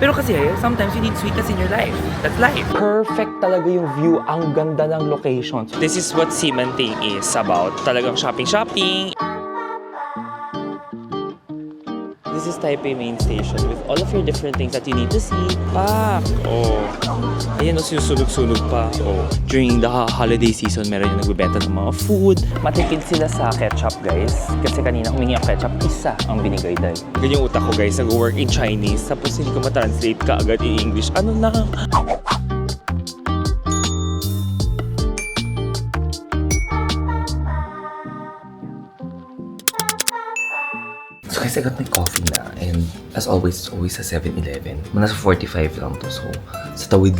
Pero kasi, sometimes you need sweetness in your life. That's life. Perfect talaga yung view. Ang ganda ng location. This is what Ximanding is about. Talagang shopping. This is Taipei Main Station with all of your different things that you need to see. Pak! Oh. Ayan o, sinusunog-sunog pa. Oh. During the holiday season, meron yung nagbibenta ng mga food. Matipid sila sa ketchup, guys. Kasi kanina humingi ang ketchup, isa ang binigay dahil. Ganyan yung utak ko, guys. Nag-work in Chinese. Tapos hindi ko matranslate ka agad in English. Ano na? So guys, I got my coffee na, and as always, it's always sa 7-Eleven. Nasa 45 lang to, so sa tawid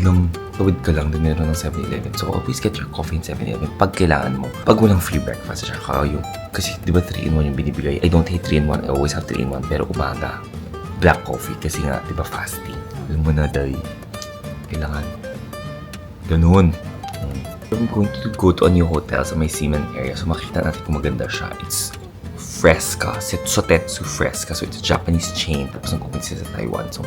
ka lang, din meron ng 7-Eleven. So always get your coffee in 7-Eleven pag kailangan mo. Pag walang free breakfast, tsaka yung, kasi di ba 3-in-1 yung binibigay? I don't hate 3-in-1, I always have 3-in-1, pero umaga, black coffee, kasi nga, di ba fasting? Alam mo na, day, kailangan, ganun. I'm going to go to a new hotel sa may Ximen area, so makita natin kung maganda siya. It's Fresca, Sotetsu Fresca. So, it's a Japanese chain. Tapos nag-open sila sa Taiwan. So,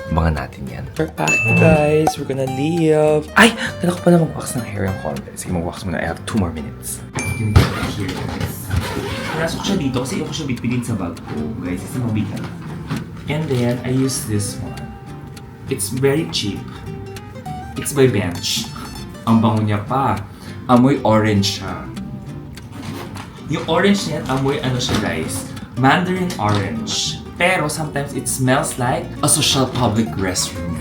abangan natin yan. We're back, guys. We're gonna leave. Ay! Kailangan ko pala mag-wax ng hair yung konti. Sige, mag-wax muna. I have 2 more minutes. Here, guys. Pinasok siya dito kasi ako siya bitbidin sa bag ko, guys. Kasi mabigat. And then, I use this one. It's very cheap. It's by Bench. Ang bango niya pa. Amoy orange siya. Yung orange niyan, amoy ano siya, guys, mandarin orange. Pero sometimes it smells like a social public restroom.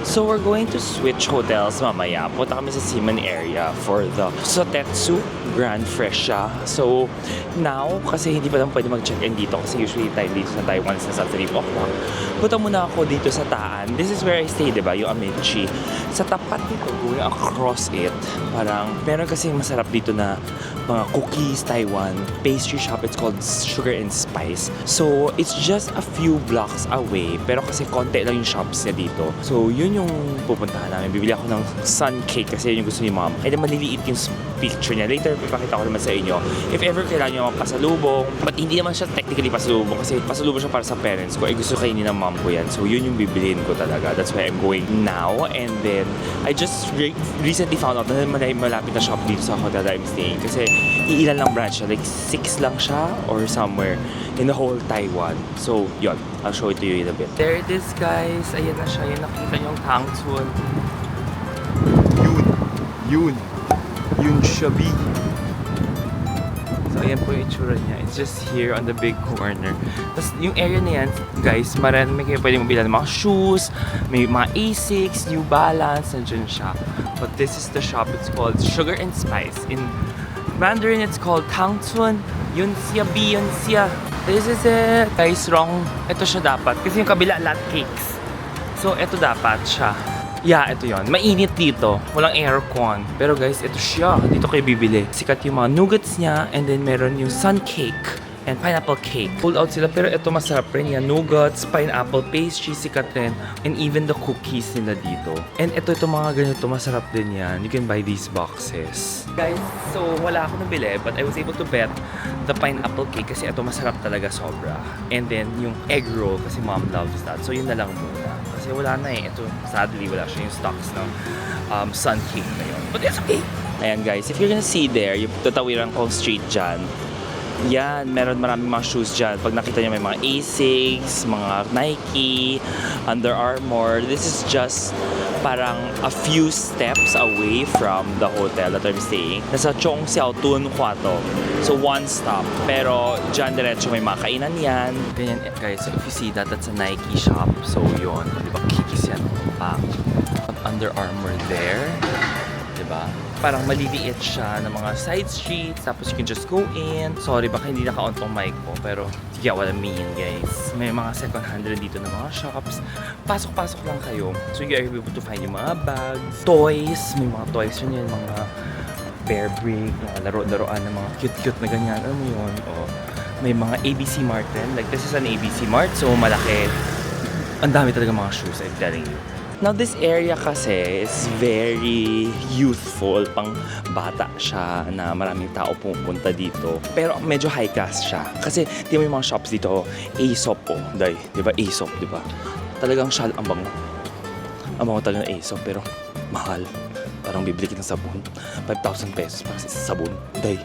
So we're going to switch hotels mamaya. Punta kami sa Ximen area for the Sotetsu Grand Fresca. So now, kasi hindi pa lang pwede mag-check-in dito kasi usually time dito sa Taiwan is nasa 3 o'clock. Punta muna ako dito sa Taan. This is where I stay, diba? Yung Amenchi. Sa tapat dito, going across it, parang meron kasi masarap dito na mga cookies, Taiwan, pastry shop. It's called Sugar and Spice. So it's just a few blocks away. Pero kasi konti lang yung shops niya dito. So yun yung pupuntahan namin. Bibili ako ng sun cake kasi yun yung gusto ni mom. Ay na maliliit yung picture niya. Later, ipakita ko naman sa inyo. If ever kailangan nyo pasalubong, but hindi naman siya technically pasalubong kasi pasalubong siya para sa parents ko. Ay gusto kainin ng mom ko yan. So yun yung bibilihin ko talaga. That's why I'm going now. And then, I just recently found out na malapit na shop dito sa hotel that I'm staying. Kasi iilan lang branch siya. Like 6 lang siya or somewhere in the whole Taiwan. So, yun. I'll show it to you in a bit. There it is, guys. Ayan na siya. Yan nakita niyo yung Tangchun. Yun siya, B. So, ayan po yung itsura niya. It's just here on the big corner. Tapos, yung area na yan, guys, marami kayo pwede mabilan ng mga shoes, may mga Asics, New Balance, nandiyan siya. But this is the shop. It's called Sugar and Spice. In Mandarin, it's called Tangchun. Yun siya, B. Yun siya. This is it. Guys, wrong. Ito siya dapat. Kasi yung kabila, lahat cakes. So, ito dapat siya. Yeah, ito yon. Mainit dito. Walang aircon. Pero guys, ito siya. Dito kayo bibili. Sikat yung mga nougats niya. And then meron yung sun cake and pineapple cake. Pulled out sila. Pero ito masarap rin yan. Nougats, pineapple pastry, sikat rin. And even the cookies nila dito. And ito mga ganito. Masarap din yan. You can buy these boxes. Guys, so wala ako nabili. But I was able to bet the pineapple cake kasi ito masarap talaga sobra. And then yung egg roll kasi mom loves that. So yun na lang muna. Kasi wala na eh. Ito, sadly, wala siya yung stocks ng sun cake na yun. But it's okay. Ayan guys, if you're gonna see there, yung tatawiran kong street dyan, yan, maraming mga shoes dyan. Pag nakita nyo may mga Asics, mga Nike, Under Armour. This is just parang a few steps away from the hotel that I'm staying. Nasa Chongxiaotun, Huato. So one stop. Pero dyan diretso may mga kainan yan. Ganyan guys, so if you see that, that's a Nike shop. So yun, diba, kikis yan. Under Armour there. Diba? Parang maliliit siya ng mga side streets, tapos you can just go in. Sorry, baka hindi naka-on tong mic ko, pero you get what I mean, guys. May mga second hand rin dito ng mga shops. Pasok-pasok lang kayo. So you are able to find yung mga bags, toys. May mga toys rin yun, mga bear brick, mga laro-laroan ng mga cute-cute na ganyan. Alam mo yun? O, may mga ABC Mart rin. Like, this is an ABC Mart, so malaki. Ang dami talaga mga shoes, I'm telling you. Now, this area kasi is very youthful. Pang bata siya na maraming tao pupunta dito. Pero medyo high class siya. Kasi di mo yung mga shops dito, Aesop po. Day, di ba? Aesop, di ba? Talagang siya ang bango. Ang bango talaga ng Aesop, pero mahal. Parang bibili kita ng sabon. 5,000 pesos para sa sabon. Day,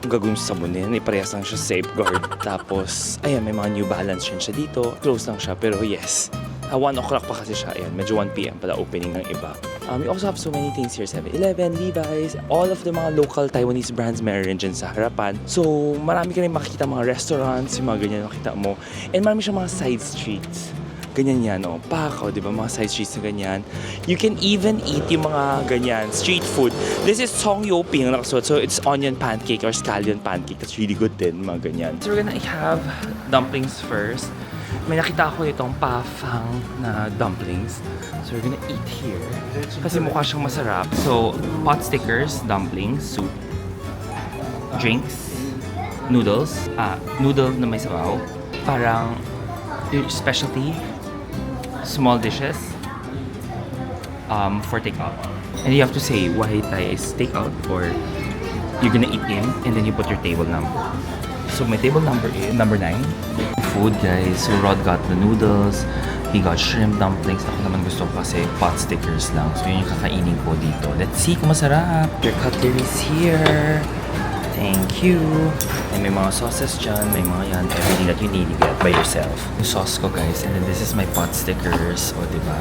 ang gagawin sa sabon na yan, iparehas lang siya safeguard. Tapos, ayan, may mga New Balance siya dito. Close lang siya, pero yes. 1 o'clock pa kasi siya, ayan. Medyo 1 p.m. pala opening ng iba. We also have so many things here. 7-Eleven, Levi's, all of the mga local Taiwanese brands meron rin dyan sa harapan. So, marami ka rin makikita mga restaurants, yung mga ganyan makita mo. And marami siyang mga side streets. Ganyan yan, no? Pakaw, di ba? Mga side streets na ganyan. You can even eat yung mga ganyan, street food. This is Song Yo Ping nakasuot. So, it's onion pancake or scallion pancake. That's really good din, mga ganyan. So, we're gonna have dumplings first. May nakita ako itong pafang na dumplings. So, we're gonna eat here. Kasi mukha siyang masarap. So, pot stickers, dumplings, soup, drinks, noodles. Noodle na may sabaw. Parang specialty. Small dishes for takeout. And you have to say why Thai is takeout or you're gonna eat in and then you put your table number. So my table number is number 9. Food guys. So Rod got the noodles. He got shrimp dumplings. Ako naman gusto ko kasi pot stickers lang. So yun yung kakainin ko dito. Let's see kung masarap. Your cutlery is here. Thank you. And may mga sauces dyan, may mga yan, everything that you need, you get by yourself. Yung sauce ko guys, and then this is my pot stickers, o diba?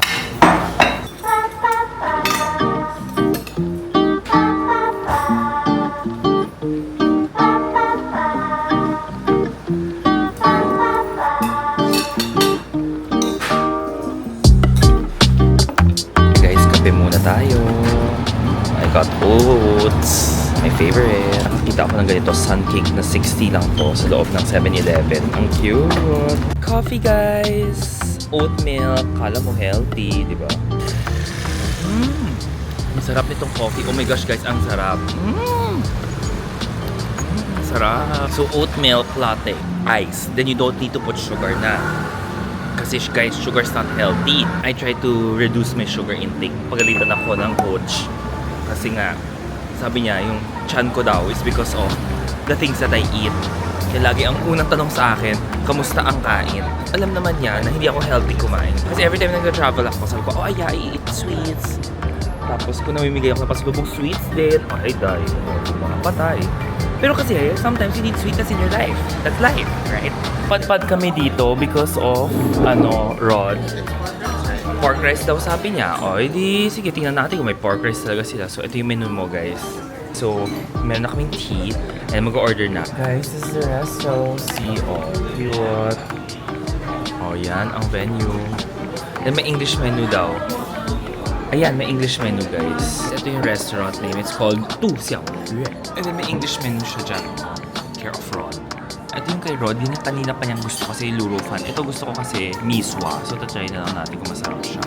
Guys, kape muna tayo. I got oats. My favorite. Nakakita ako ng ganito, sun cake na 60 lang to sa loob ng 7-Eleven. Ang cute! Coffee guys! Oat milk. Kala mo healthy, di ba? Masarap nitong coffee. Oh my gosh guys, ang sarap. Sarap. So oat milk latte. Ice. Then you don't need to put sugar na. Kasi guys, sugar's not healthy. I try to reduce my sugar intake. Pagalitan ako ng coach. Kasi nga, sabi niya, yung chan ko daw is because of the things that I eat. Kaya lagi ang unang tanong sa akin, kamusta ang kain? Alam naman niya na hindi ako healthy kumain. Kasi every time nag-travel ako, sabi ko, oh yeah, I eat sweets. Tapos kung namimigay ako ng pasalubong sweets din, ay dahil, mga patay. Pero kasi sometimes you need sweetness in your life. That's life, right? Padpad kami dito because of, Rod. Pork rice daw sabi niya. O, edi, sige, tingnan natin kung may pork rice talaga sila. So, ito yung menu mo, guys. So, meron na kaming tea. And mag-order na. Guys, this is the resto. See, oh, cute. Oh, yan, ang venue. Then, may English menu daw. Ayan, may English menu, guys. Ito yung restaurant name. It's called Tu Xiao Yue. And then, may English menu siya dyan. Care of Rod. Ito yung kay Rod, yun kanina pa niyang gusto kasi luro fan. Ito gusto ko kasi miswa. So, tatry na lang natin kung masarap siya.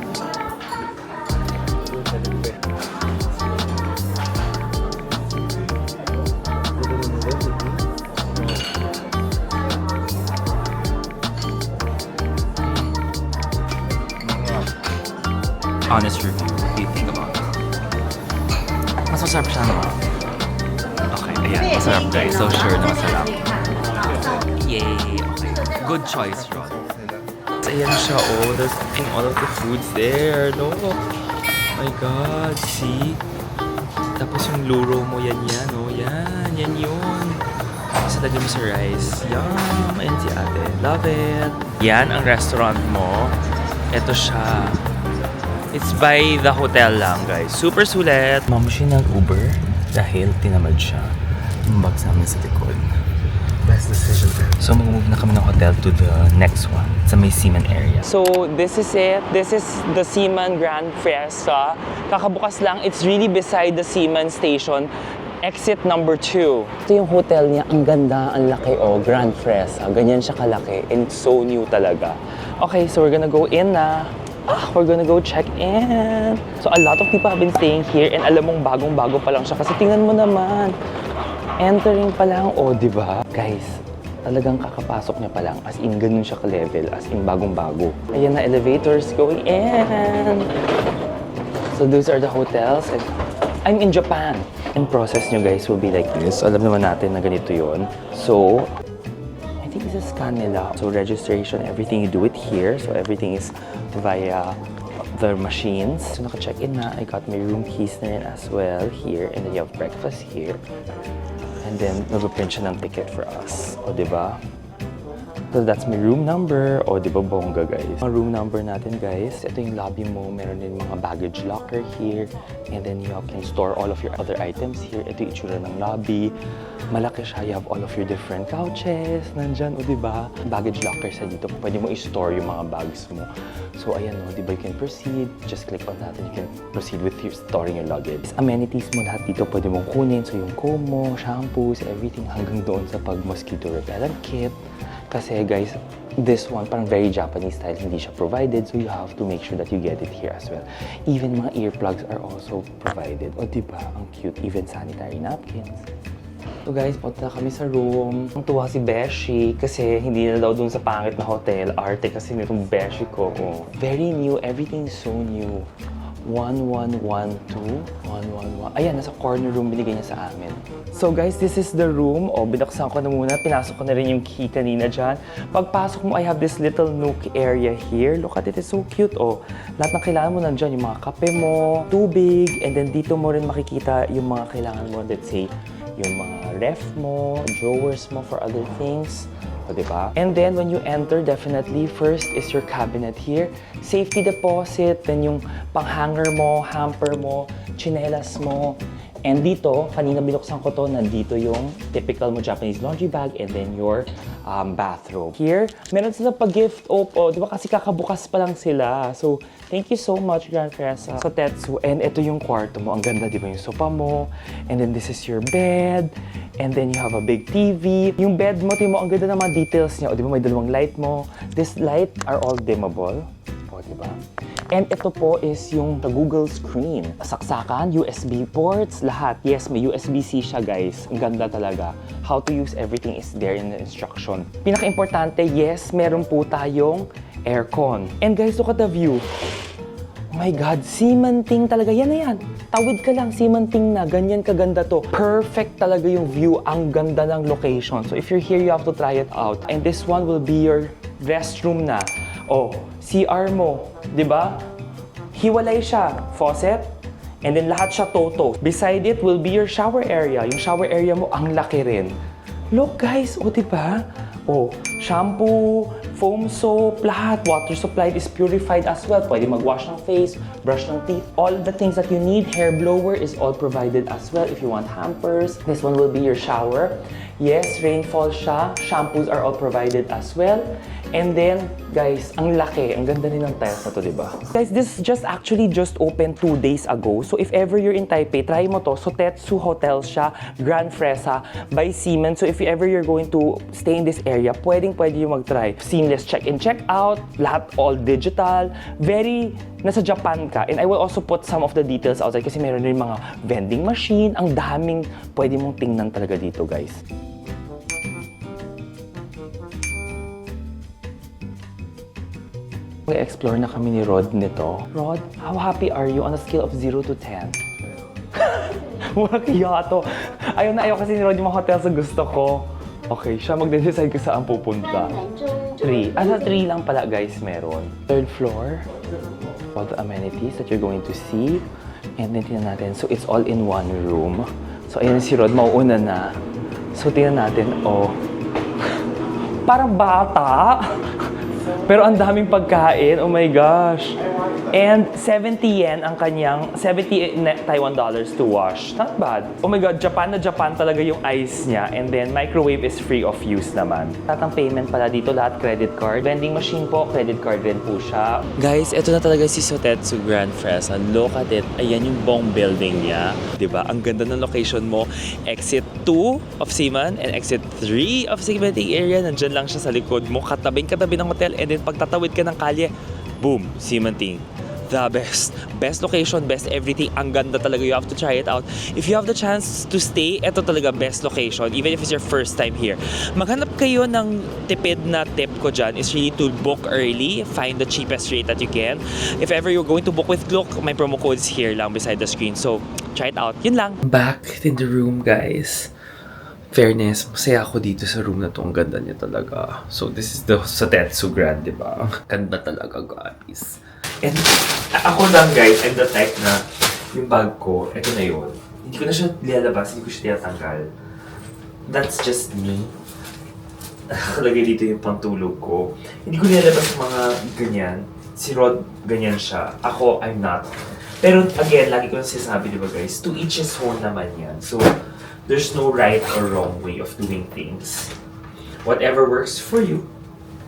Honest review, what do you think about it? Mas masarap siya, no? Okay, ayan, masarap guys. So sure na masarap. Yay! Okay. Good choice, Rod. Ayan siya, oh. There's in all of the foods there, no? Oh my God, see? Tapos yung luro mo, yan, oh. Yan yun. Tapos lagyan mo sa rice. Yum! Ayan si ate. Love it! Yan ang restaurant mo. Ito siya. It's by the hotel lang, guys. Super sulit. Mama siya nag-Uber dahil tinamad siya. Yung bags namin sa likod. Best decision ever. So, mag-move na kami ng hotel to the next one sa may Seaman area. So, this is it. This is the Seaman Grand Fiesta. Kakabukas lang. It's really beside the Seaman Station. Exit number 2. Ito yung hotel niya. Ang ganda, ang laki. Oh, Grand Fiesta. Ganyan siya kalaki. And it's so new talaga. Okay, so we're gonna go in na. We're gonna go check in. So a lot of people have been staying here and alam mong bagong-bago pa lang siya kasi tingnan mo naman. Entering pa lang, oh, di ba? Guys, Talagang kakapasok niya pa lang. As in, ganun siya ka-level. As in, bagong-bago. Ayan na, elevators going in! So those are the hotels. And I'm in Japan. And process nyo guys will be like this. Alam naman natin na ganito yon. So, I think this is scan nila. So registration, everything you do it here. So everything is via the machines. So naka-check-in na. I got my room keys na rin as well here. And then you have breakfast here. And then nag-print siya ng ticket for us. O diba? So that's my room number. O diba bongga guys? Ang room number natin guys. Ito yung lobby mo. Meron din mga baggage locker here. And then you can store all of your other items here. Ito yung itsura ng lobby. Malaki siya. You have all of your different couches. Nandyan, o diba? Baggage locker sa dito. Pwede mo i-store yung mga bags mo. So ayan o, diba you can proceed. Just click on that and you can proceed with your storing your luggage. Amenities mo lahat dito pwede mong kunin. So yung comb mo, shampoos, everything hanggang doon sa pag-mosquito repellent kit. Kasi guys, this one parang very Japanese style, hindi siya provided. So you have to make sure that you get it here as well. Even mga earplugs are also provided. O diba, ang cute. Even sanitary napkins. So guys, punta kami sa room. Ang tuwa si Beshi kasi hindi na daw dun sa pangit na hotel. Arte kasi nitong Beshi ko. Oh. Very new. Everything so new. 1112. 111. Ayan, nasa corner room binigay niya sa amin. So guys, this is the room. O, binaksan ko na muna. Pinasok ko na rin yung key kanina dyan. Pagpasok mo, I have this little nook area here. Look at it, it's so cute. O, lahat ng kailangan mo nandyan. Yung mga kape mo, tubig, and then dito mo rin makikita yung mga kailangan mo. Let's say, yung mga ref mo, drawers mo for other things. O, diba? And then, when you enter, definitely, first is your cabinet here. Safety deposit, then yung pang-hanger mo, hamper mo, chinelas mo. And dito, kanina binuksan ko to, nandito yung typical mo Japanese laundry bag and then your bathrobe. Here, meron sila pa-gift. Di ba kasi kakabukas pa lang sila. So, thank you so much, Grand Fresa, sa Tetsu. And ito yung kwarto mo. Ang ganda, di ba, yung sofa mo. And then this is your bed. And then you have a big TV. Yung bed mo, tingnan mo, ang ganda ng mga details niya. O, di ba, may dalawang light mo. This light are all dimmable. O, di ba? And ito po is yung Google screen. Saksakan, USB ports, lahat. Yes, may USB-C siya, guys. Ang ganda talaga. How to use everything is there in the instruction. Pinaka-importante, yes, meron po tayong aircon. And guys, look at the view. Oh my God, simanting talaga. Yan na yan. Tawid ka lang, simanting na. Ganyan kaganda to. Perfect talaga yung view. Ang ganda ng location. So if you're here, you have to try it out. And this one will be your restroom na. Oh, CR mo, di ba? Hiwalay siya, faucet, and then lahat siya toto. Beside it will be your shower area. Yung shower area mo, ang laki rin. Look guys, oh di ba? Oh, shampoo, foam soap, lahat. Water supplied is purified as well. Pwede mag-wash ng face, brush ng teeth. All the things that you need. Hair blower is all provided as well if you want hampers. This one will be your shower. Yes, rainfall siya. Shampoos are all provided as well. And then, guys, ang laki. Ang ganda rin ng tiles na to, di ba? Guys, this just opened 2 days ago. So, if ever you're in Taipei, try mo to. So, Tetsu Hotel siya, Grand Fresa by Siemens. So, if ever you're going to stay in this area, pwede yung mag-try. Seamless check-in, check-out, lahat all digital. Very, nasa Japan ka. And I will also put some of the details outside kasi meron rin mga vending machine. Ang daming pwede mong tingnan talaga dito, guys. Mag-explore na kami ni Rod nito. Rod, how happy are you on a scale of 0 to 10? Walang kaya to. Ayaw kasi ni Rod yung mga hotel sa gusto ko. Okay, siya magde-decide kung saan pupunta. 3. Sa 3 lang pala guys meron. 3rd floor. All the amenities that you're going to see. And then tingnan natin. So it's all in one room. So ayun si Rod, mauuna na. So tingnan natin, oh. Parang bata. Pero ang daming pagkain, oh my gosh. And 70 yen ang kanyang, 70 Taiwan dollars to wash. Not bad. Oh my God, Japan na Japan talaga yung ice niya. And then microwave is free of use naman. Lahat ng payment pala dito, lahat credit card. Vending machine po, credit card rin po siya. Guys, ito na talaga si Sotetsu Grand Fresa. Look at it. Ayan yung buong building niya. Diba? Ang ganda ng location mo. Exit 2 of Seaman and exit 3 of Seaman area. Nandyan lang siya sa likod mo. Katabi ng hotel. And then pagtatawid ka ng kalye, boom, Seamanting. the best. Best location, best everything. Ang ganda talaga. You have to try it out. If you have the chance to stay, ito talaga best location. Even if it's your first time here. Maghanap kayo ng tipid na tip ko dyan is really to book early. Find the cheapest rate that you can. If ever you're going to book with Klook, my promo code is here lang beside the screen. So, try it out. Yun lang. Back in the room, guys. Fairness, masaya ako dito sa room na to. Ang ganda niya talaga. So, this is the Sotetsu Grand, di ba? Ang ganda talaga, guys. And ako lang, guys, I'm the type na yung bag ko, ito na yun. Hindi ko na siya nilalabas, hindi ko siya tinatanggal. That's just me. Nakalagay dito yung pantulog ko. Hindi ko nilalabas yung mga ganyan. Si Rod, ganyan siya. Ako, I'm not. Pero again, lagi ko na sinasabi, di ba guys, to each his own naman yan. So, there's no right or wrong way of doing things. Whatever works for you,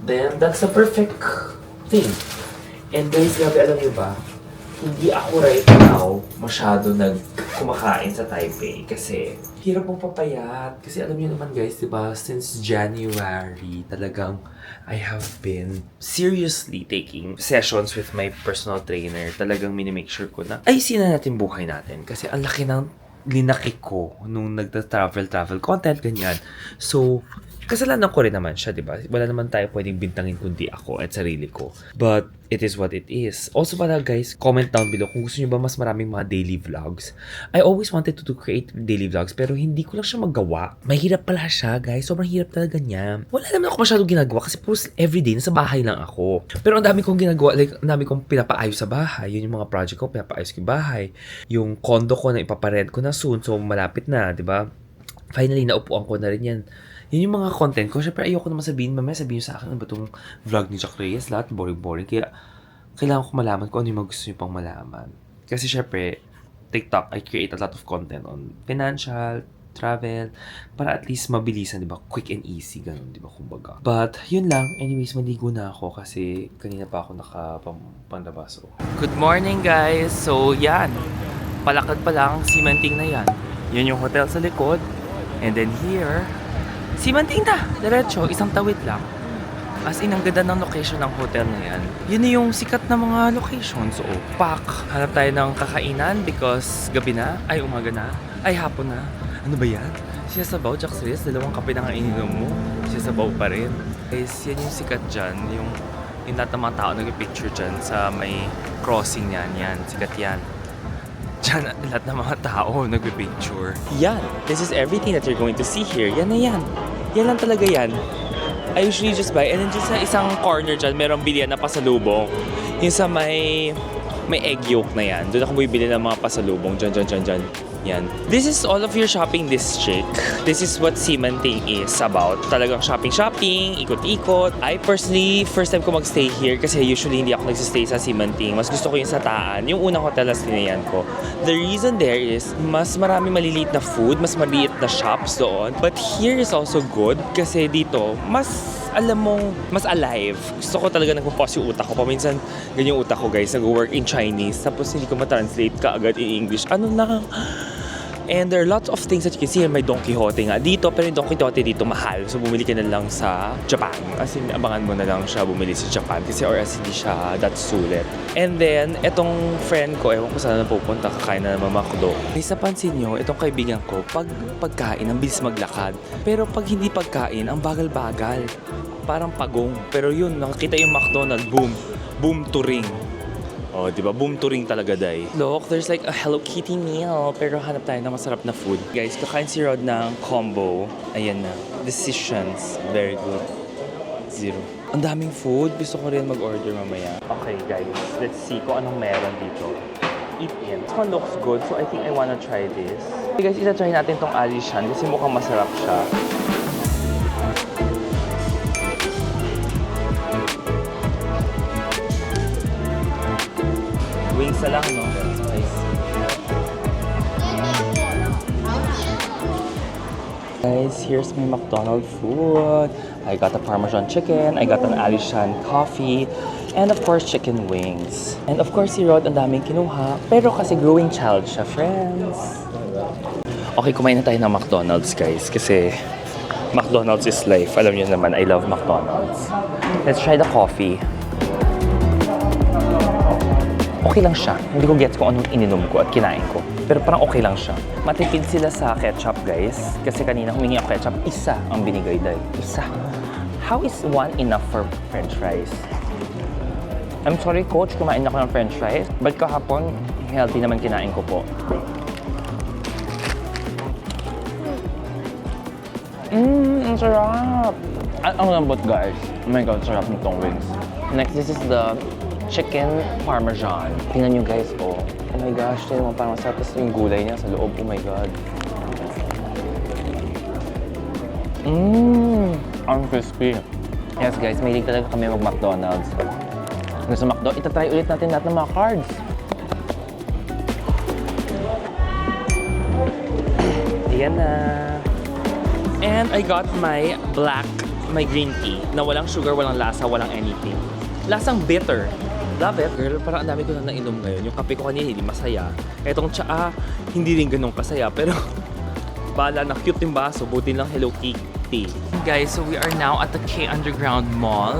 then that's the perfect thing. And guys, grabe, alam niyo ba, hindi ako right now masyado kumakain sa Taipei kasi hirap mong papayat. Kasi alam niyo naman guys, diba, since January, talagang I have been seriously taking sessions with my personal trainer. Talagang minimake sure ko na ayusin na natin buhay natin. Kasi ang laki ng linaki ko nung nagta-travel content, ganyan. So, kasalanan ko rin naman siya, di ba? Wala naman tayo pwedeng bintangin kundi ako at sarili ko. But, it is what it is. Also pala guys, comment down below kung gusto nyo ba mas maraming mga daily vlogs. I always wanted to create daily vlogs pero hindi ko lang siya magawa. Mahirap pala siya guys. Sobrang hirap talaga niya. Wala naman ako masyadong ginagawa kasi puro everyday nasa bahay lang ako. Pero ang dami kong ginagawa, like ang dami kong pinapaayos sa bahay. Yun yung mga project ko, pinapaayos ko yung bahay. Yung condo ko na ipaparent ko na soon. So malapit na, di ba? Finally, naupuan ko na rin yan. Yun yung mga content ko. Siyempre, ayoko naman sabihin. Mamaya sabihin sa akin, ano ba itong vlog ni Jack Reyes? Lahat boring-boring. Kaya, kailangan ko malaman kung ano yung mga gusto nyo pang malaman. Kasi syempre, TikTok, I create a lot of content on financial, travel, para at least mabilisan, di ba? Quick and easy, ganun, di ba? Kumbaga. But, yun lang. Anyways, maligo na ako kasi kanina pa ako nakapandabaso. Good morning, guys! So, yan. Palakad pa lang, simenting na yan. Yan yung hotel sa likod. And then here, simanting na, diretso, isang tawid lang. As in, ang ganda ng location ng hotel na yan. Yun na yung sikat na mga locations. So, pack. Hanap tayo ng kakainan because gabi na, ay umaga na, ay hapon na. Ano ba yan? Sinasabaw, Jack Reyes, dalawang kape na nga ininom mo. Sinasabaw pa rin. Guys, yan yung sikat dyan. Yung lahat ng mga tao nag-picture dyan sa may crossing yan. Yan, sikat yan. Diyan, lahat ng mga tao nagbe-picture. Yan. This is everything that you're going to see here. Yan na yan. Yan lang talaga yan. I usually just buy. And then just sa isang corner dyan, merong bilihan na pasalubong. Yung sa may egg yolk na yan. Doon ako bibili ng mga pasalubong. Diyan. Yan. This is all of your shopping district. This is what Simanting is about. Talagang shopping, ikot-ikot. I personally, first time ko magstay here kasi usually hindi ako nagsistay sa Simanting. Mas gusto ko yung sa Taan. Yung unang hotel na sinayan ko. The reason there is, mas marami maliliit na food, mas maliit na shops doon. But here is also good kasi dito, mas alam mong, mas alive. Gusto ko talaga nagpo-pause yung utak ko. Paminsan, ganyan yung utak ko guys, nag-work in Chinese. Tapos hindi ko ma-translate ka agad in English. Ano na? And there are lots of things that you can see. May Don Quixote nga dito, pero yung Don Quixote dito mahal. So bumili ka na lang sa Japan. As in, abangan mo na lang siya bumili sa Japan. Kasi or as hindi siya that sulit. And then, etong friend ko, ewan ko saan na pupunta, kakain na naman McDo. May sa pansin nyo, itong kaibigan ko, pagkain, ang bilis maglakad. Pero pag hindi pagkain, ang bagal-bagal. Parang pagong. Pero yun, nakakita yung McDonald's, boom. Boom to ring. Oh, di ba? Boom to ring talaga, day. Look, there's like a Hello Kitty meal. Pero hanap tayo ng masarap na food. Guys, kakain si Rod ng combo. Ayan na. Decisions. Very good. 0. Ang daming food. Gusto ko rin mag-order mamaya. Okay, guys. Let's see kung anong meron dito. Eat in. This one looks good, so I think I wanna try this. Okay, guys, isa-try natin tong Alishan kasi mukhang masarap siya. Wings na lang, no? Nice. Guys, here's my McDonald's food. I got a Parmesan chicken, I got an Alishan coffee, and of course, chicken wings. And of course, si Rod, ang daming kinuha. Pero kasi growing child siya, friends. Okay, kumain na tayo ng McDonald's, guys. Kasi McDonald's is life. Alam niyo naman, I love McDonald's. Let's try the coffee. okay lang siya. Hindi ko gets kung anong ininom ko at kinain ko. Pero parang okay lang siya. Matipid sila sa ketchup, guys. Kasi kanina humingi ako ketchup, isa ang binigay dahil. Isa. How is one enough for french fries? I'm sorry, coach, kumain ako ng french fries. But kahapon, healthy naman kinain ko po. Ang sarap! Ang lambot, guys. Oh my God, sarap nitong wings. Next, this is the chicken parmesan. Tingnan nyo, guys, oh. Oh my gosh, tingnan mo, parang masarap. Tapos yung gulay niya sa loob, oh my God. Ang crispy. Yes, guys, mahilig talaga kami mag-McDonald's. Sa McDo, itatry ulit natin lahat ng mga cards. Ayan na. And I got my green tea na walang sugar, walang lasa, walang anything. Lasang bitter. Love it. Girl, parang ang dami ko na nainom ngayon. Yung kape ko kanina hindi masaya. Etong tsaa, hindi rin ganun kasaya. Pero, bala na cute yung baso. Buti lang Hello Kitty. Guys, so we are now at the K Underground Mall.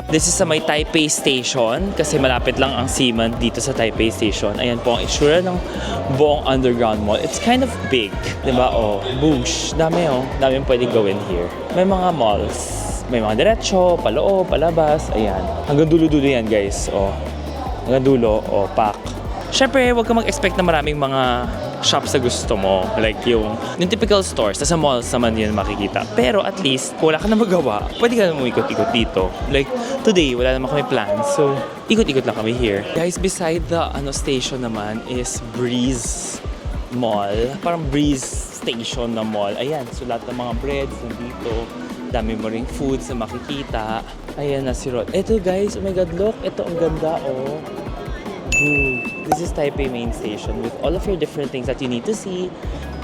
This is sa may Taipei Station kasi malapit lang ang Seaman dito sa Taipei Station. Ayan po ang itsura ng buong Underground Mall. It's kind of big, di ba? Oh, boosh. Dami oh. Dami yung pwedeng gawin here. May mga malls. May mga diretso, paloob, palabas. Ayan. Hanggang dulo-dulo yan, guys. Oh. Hanggang dulo. Oh, pack. Syempre, huwag ka mag-expect na maraming mga shops sa gusto mo. Like yung typical stores. Sa malls naman yun makikita. Pero at least, kung wala ka na magawa, pwede ka na ikot-ikot dito. Like, today, wala naman kami plans. So, ikot-ikot lang kami here. Guys, beside the station naman is Breeze Mall. Parang Breeze Station na mall. Ayan, so lahat ng mga breads nandito. Dami mo ring foods na makikita. Ayan na si Rod. Ito guys, oh my God, look. Ito ang ganda, oh. Ooh. This is Taipei Main Station with all of your different things that you need to see.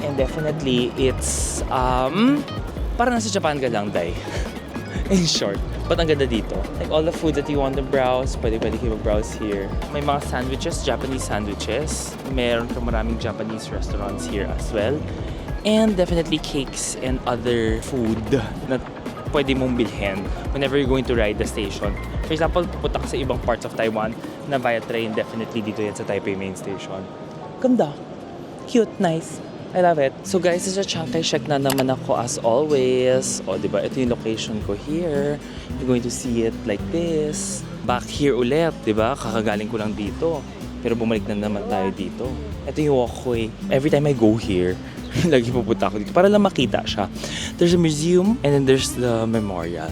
And definitely, it's, parang nasa Japan ka lang, day. In short. But ang ganda dito. Like all the food that you want to browse, pwede kayo mag-browse here. May mga sandwiches, Japanese sandwiches. Meron ka maraming Japanese restaurants here as well. And definitely cakes and other food na pwede mong bilhin whenever you're going to ride the station. For example, pupunta ka sa ibang parts of Taiwan na via train, definitely dito yan sa Taipei Main Station. Ganda. Cute, nice. I love it. So guys, sa Chiang Kai-shek na naman ako as always. O, diba? Ito yung location ko here. You're going to see it like this. Back here ulit, diba? Kakagaling ko lang dito. Pero bumalik na naman tayo dito. Ito yung walkway. Every time I go here, lagi pupunta ako dito para lang makita siya. There's a museum and then there's the memorial.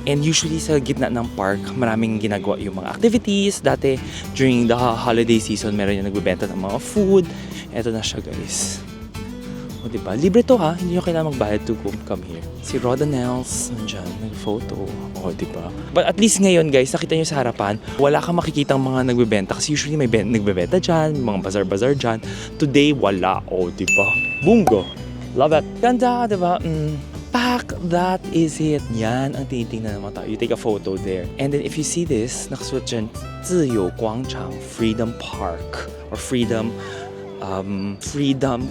And usually sa gitna ng park, maraming ginagawa yung mga activities. Dati, during the holiday season, meron yung nagbebenta ng mga food. Eto na siya, guys. O, diba? Libre to, ha? Hindi nyo kailangan magbayad to come here. Si Roda Nels, nandyan, nag-photo. O, diba? But at least ngayon, guys, nakita nyo sa harapan, wala kang makikitang mga nagbebenta. Kasi usually may nagbebenta dyan, mga bazar-bazar dyan. Today, wala. O, diba? Bungo! Love it. Ganda, diba? Pack, that is it. Yan ang tinitingnan ng mga tao. You take a photo there. And then if you see this, nakasulat dyan, 自由广场 Freedom Park or Freedom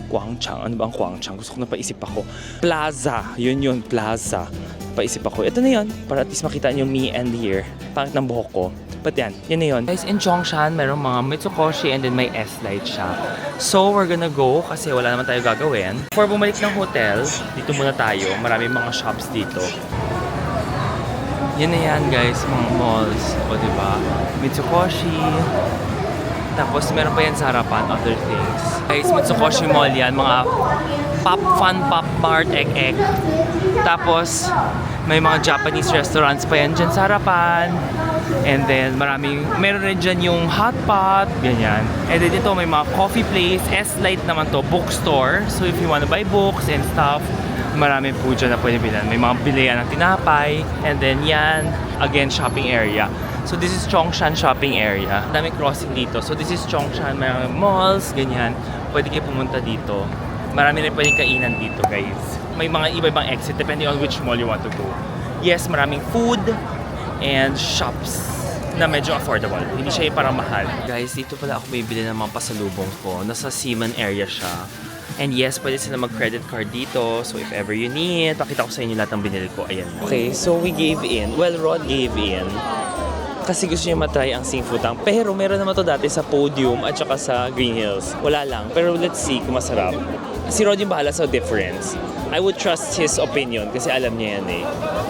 Guangchang. Ano ba ang Guangchang? Gusto ko na paisip ako. Plaza. Yun, Plaza. Paisip ako. Ito na yun. Para at least makita nyo me and here. Pangit ng buhok ko. But yan na yun. Guys, in Zhongshan, merong mga Mitsukoshi and then may S-Light siya. So, we're gonna go kasi wala naman tayo gagawin. Before bumalik ng hotel, dito muna tayo. Maraming mga shops dito. Yan na yan, guys. Mga malls. O, diba? Mitsukoshi. Tapos, meron pa yan sa harapan. Other things. Guys, Mitsukoshi Mall yan. Mga Fun Pop Mart, Ek. Tapos, may mga Japanese restaurants pa yan dyan sa harapan. And then, meron rin dyan yung hot pot, ganyan. And then dito, may mga coffee place, S-Light naman to, bookstore. So if you wanna buy books and stuff, marami po dyan na pwede bilan. May mga bilihan ng tinapay. And then yan, again, shopping area. So this is Zhongshan shopping area. Dami crossing dito. So this is Zhongshan, may malls, ganyan. Pwede kayo pumunta dito. Marami rin pwedeng kainan dito, guys. May mga iba-ibang exit depending on which mall you want to go. Yes, maraming food and shops na medyo affordable. Hindi siya yung parang mahal. Guys, dito pala ako bibili ng mga pasalubong ko. Nasa Seaman area siya. And yes, pwede sila mag-credit card dito. So if ever you need, pakita ko sa inyo lahat ng binili ko. Ayan. Okay, so we gave in. Well, Rod gave in. kasi gusto niya matry ang Sing Futang. Pero meron naman to dati sa Podium at saka sa Green Hills. Wala lang. Pero let's see kung masarap. Si Rod yung bahala sa difference. I would trust his opinion kasi alam niya yan eh.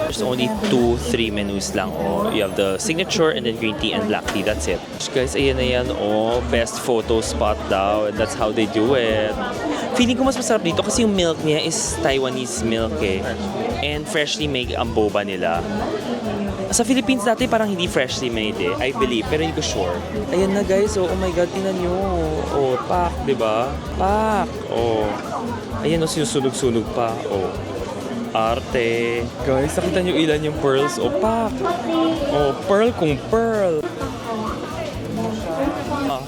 There's only 2-3 menus lang. Oh, you have the signature and then green tea and black tea. That's it. Guys, ayan na yan. Oh, best photo spot daw. And that's how they do it. Feeling ko mas masarap dito kasi yung milk niya is Taiwanese milk eh. And freshly made ang boba nila. Sa Philippines dati parang hindi freshly made eh. I believe, pero hindi ko sure. Ayan na guys, oh my god, tingnan nyo. Oh, pak, di ba? Pak. Oh. Ayan, oh, sinusunog-sunog pa. Oh. Arte. Guys, nakita nyo ilan yung pearls. Oh, pak. Oh, pearl kung pearl. Ah.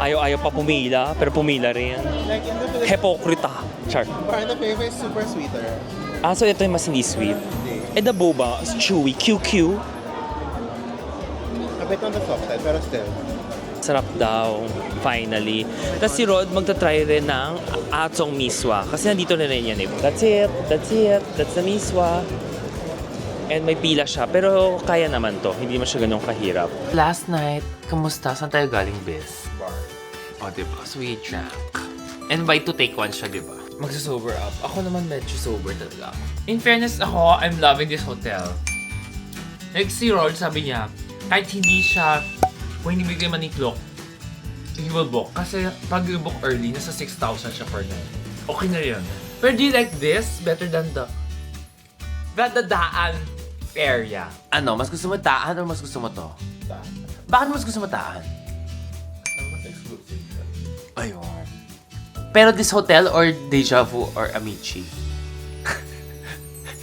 Ayaw pa pumila, pero pumila rin. Like in the Philippines, Hepokrita. Char. parang the flavor is super sweeter. Ah, so ito yung mas hindi sweet. Eh, the boba is chewy. QQ. A bit on the soft side, pero still. Sarap daw, finally. Tapos si Rod magta-try rin ng atong miswa. Kasi nandito na rin yan eh. That's it, that's the miswa. And may pila siya, pero kaya naman to. Hindi man siya ganun kahirap. Last night, kamusta? Saan tayo galing, Bez? Bar. O, diba? So we drank. And by to take one siya, diba? Magsa-sober up. Ako naman medyo sober talaga ako. In fairness ako, I'm loving this hotel. Like si Rod, sabi niya, kahit hindi siya, kung hindi bigay man ni Clock, he will book. Kasi pag you book early, nasa 6,000 siya per night. Okay na yun. Pero do you like this better than the daan area? Ano? Mas gusto mo daan o mas gusto mo to? Daan. Bakit mas gusto mo daan? Mas exclusive siya. Ayun. Pero this hotel or Deja Vu or Amici?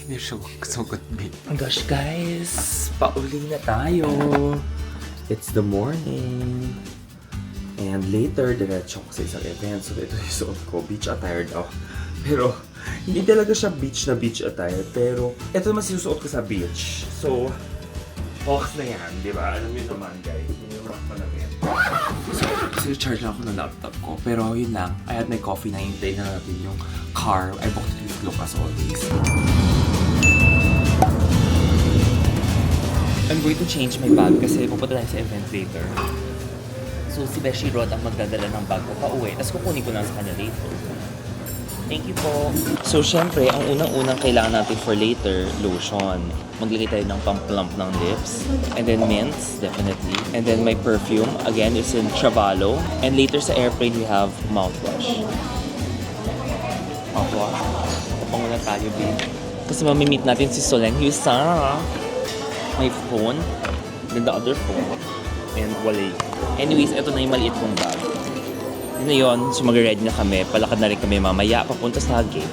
Hindi siya sugot, babe. Oh my gosh, guys. Pauli na tayo. It's the morning. And later, diretso ko sa isang event. So, ito yung suot ko. Beach attire daw. Pero, hindi talaga siya beach attire. Pero, ito naman sinusuot ko sa beach. So, box na yan, di ba? Alam niyo naman, guys. Yung rock pa na rin. So, charge lang ako ng laptop ko. Pero, yun lang. I had my coffee na hintay na natin yung car. I booked it with Lucas always. I'm going to change my bag kasi pupunta tayo sa event later. So, si Beshi Rod ang magdadala ng bag ko pa uwi. Tapos kukunin ko lang sa kanya later. Thank you po. So, syempre, ang unang-unang kailangan natin for later, lotion. Maglagay tayo ng pamplump ng lips. And then mints, definitely. And then my perfume, again, is in Travalo. And later sa airplane, we have mouthwash. Mouthwash. Tapango na tayo, babe. Kasi mamimit natin si Solen Husa. My phone. Then the other phone. And wala. Anyways, ito na yung maliit kong bag. Yun na yun, so mag-ready na kami. Palakad na rin kami mamaya papunta sa gate.